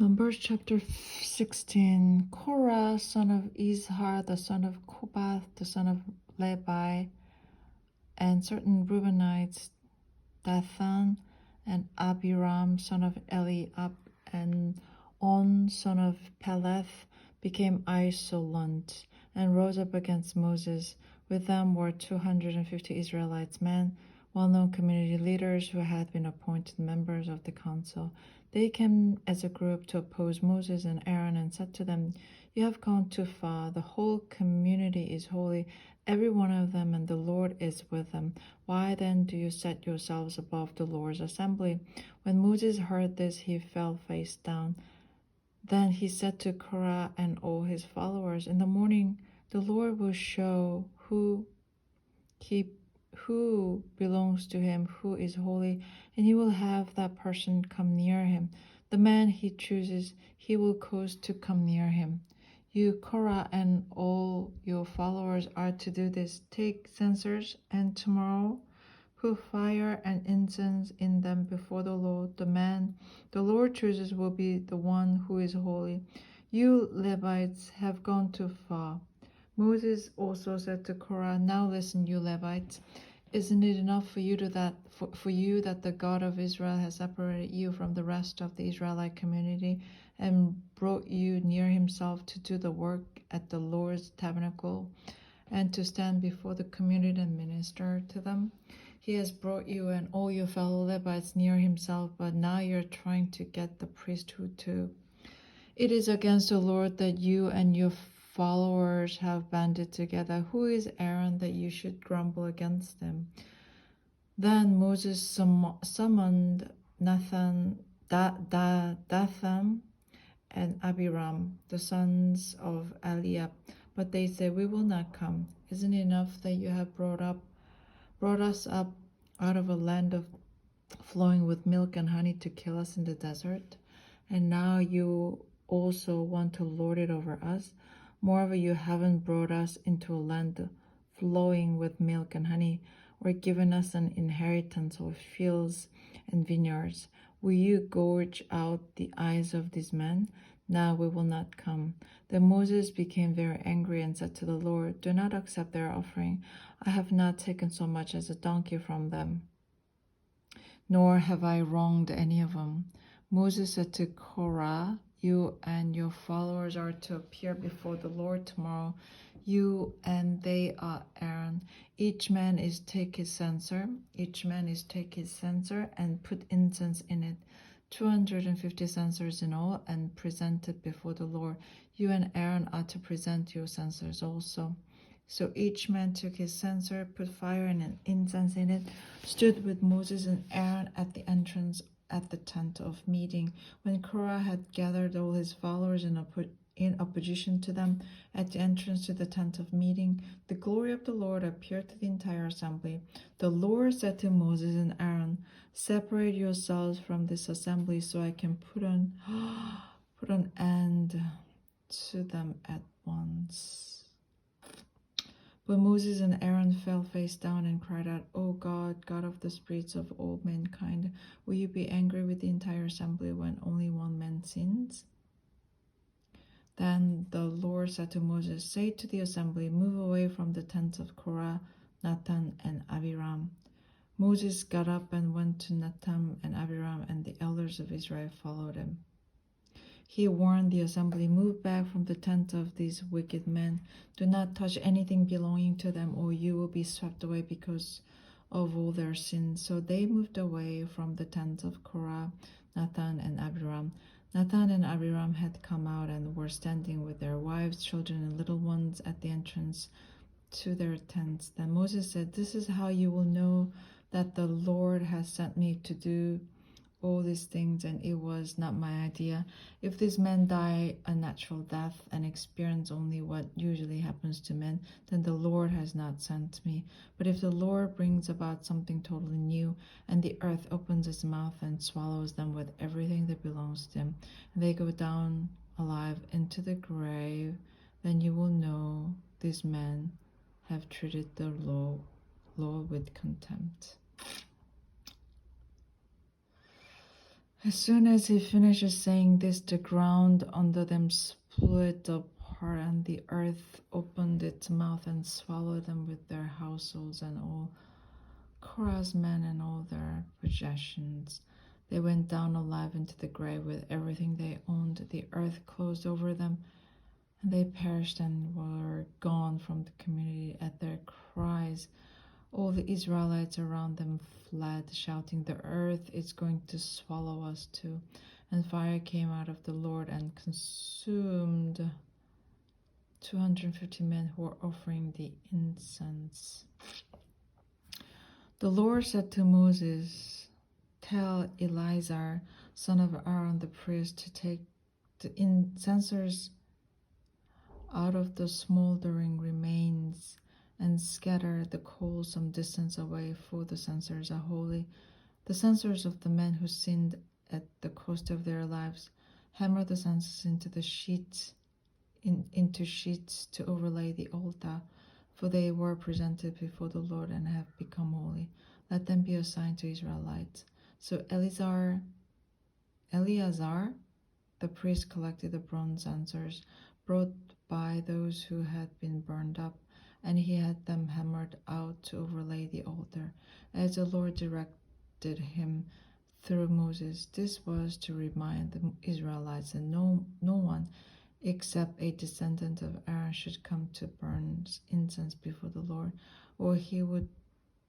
Numbers chapter 16. Korah, son of Izhar, the son of Kobath, the son of Levi, and certain Reubenites, Dathan and Abiram, son of Eliab, and On, son of Peleth, became isolate and rose up against Moses. With them were 250 Israelites, men, well-known community leaders who had been appointed members of the council. They came as a group to oppose Moses and Aaron and said to them, "You have gone too far. The whole community is holy, every one of them, and the Lord is with them. Why then do you set yourselves above the Lord's assembly?" When Moses heard this, he fell face down. Then he said to Korah and all his followers, "In the morning the Lord will show who belongs to him, who is holy, and he will have that person come near him. The man he chooses, he will cause to come near him. You, Korah, and all your followers are to do this. Take censers, and tomorrow put fire and incense in them before the Lord. The man the Lord chooses will be the one who is holy. You Levites have gone too far." Moses also said to Korah, "Now listen, you Levites. Isn't it enough for you that the God of Israel has separated you from the rest of the Israelite community and brought you near himself to do the work at the Lord's tabernacle and to stand before the community and minister to them? He has brought you and all your fellow Levites near himself, but now you're trying to get the priesthood too. It is against the Lord that you and your followers have banded together. Who is Aaron that you should grumble against him?" Then Moses summoned Dathan and Abiram, the sons of Eliab, but they said, "We will not come. Isn't it enough that you have brought us up out of a land of flowing with milk and honey to kill us in the desert? And now you also want to lord it over us? Moreover, you haven't brought us into a land flowing with milk and honey, or given us an inheritance of fields and vineyards. Will you gorge out the eyes of these men? Now we will not come." Then Moses became very angry and said to the Lord, "Do not accept their offering. I have not taken so much as a donkey from them, nor have I wronged any of them." Moses said to Korah, "You and your followers are to appear before the Lord tomorrow. You and they are Aaron. Each man is take his censer and put incense in it, 250 censers in all, and present it before the Lord. You and Aaron are to present your censers also." So each man took his censer, put fire and incense in it, stood with Moses and Aaron at the entrance at the tent of meeting. When Korah had gathered all his followers in opposition to them at the entrance to the tent of meeting, the glory of the Lord appeared to the entire assembly. The Lord said to Moses and Aaron, "Separate yourselves from this assembly so I can put an end to them at once." But Moses and Aaron fell face down and cried out, "O God, God of the spirits of all mankind, will you be angry with the entire assembly when only one man sins?" Then the Lord said to Moses, "Say to the assembly, move away from the tents of Korah, Dathan, and Abiram." Moses got up and went to Dathan and Abiram, and the elders of Israel followed him. He warned the assembly, "Move back from the tent of these wicked men. Do not touch anything belonging to them, or you will be swept away because of all their sins." So they moved away from the tent of Korah, Dathan, and Abiram. Dathan and Abiram had come out and were standing with their wives, children, and little ones at the entrance to their tents. Then Moses said, "This is how you will know that the Lord has sent me to do all these things, and it was not my idea. If these men die a natural death and experience only what usually happens to men, then the Lord has not sent me. But if the Lord brings about something totally new, and the earth opens its mouth and swallows them with everything that belongs to them, and they go down alive into the grave, then you will know these men have treated the law with contempt." As soon as he finishes saying this, the ground under them split apart, and the earth opened its mouth and swallowed them with their households and all Korah's men and all their possessions. They went down alive into the grave with everything they owned. The earth closed over them, and they perished and were gone from the community. At their cries, all the Israelites around them fled, shouting, "The earth is going to swallow us too." And fire came out of the Lord and consumed 250 men who were offering the incense. The Lord said to Moses, "Tell Eleazar, son of Aaron the priest, to take the incensers out of the smoldering remains and scatter the coals some distance away, for the censers are holy. The censers of the men who sinned at the cost of their lives. Hammer the censers into the sheets, into sheets to overlay the altar, for they were presented before the Lord and have become holy. Let them be assigned to Israelites." So Eleazar, the priest, collected the bronze censers brought by those who had been burned up, and he had them hammered out to overlay the altar, as the Lord directed him through Moses. This was to remind the Israelites that no one except a descendant of Aaron should come to burn incense before the Lord, or he would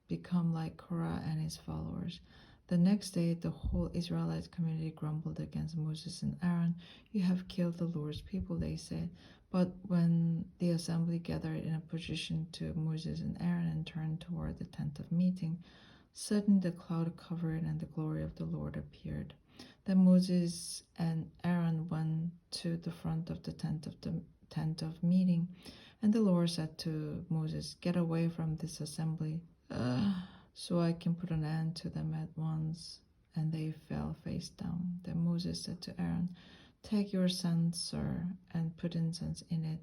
become like Korah and his followers. The next day, the whole Israelite community grumbled against Moses and Aaron. "You have killed the Lord's people," they said. But when the assembly gathered in opposition to Moses and Aaron and turned toward the tent of meeting, suddenly the cloud covered and the glory of the Lord appeared. Then Moses and Aaron went to the front of the tent of meeting, and the Lord said to Moses, "Get away from this assembly, so I can put an end to them at once." And they fell face down. Then Moses said to Aaron, "Take your censer and put incense in it,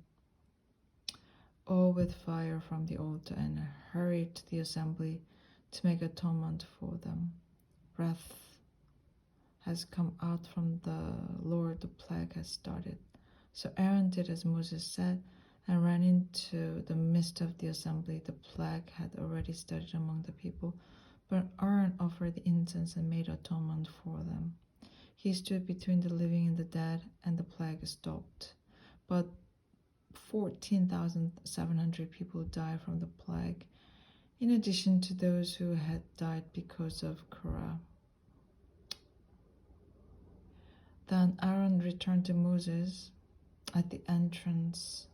all with fire from the altar, and hurry to the assembly to make atonement for them. Wrath has come out from the Lord, the plague has started." So Aaron did as Moses said and ran into the midst of the assembly. The plague had already started among the people, but Aaron offered the incense and made atonement for them. He stood between the living and the dead, and the plague stopped. But 14,700 people died from the plague, in addition to those who had died because of Korah. Then Aaron returned to Moses at the entrance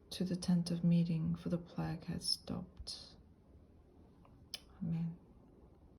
to the tent of meeting, for the plague had stopped.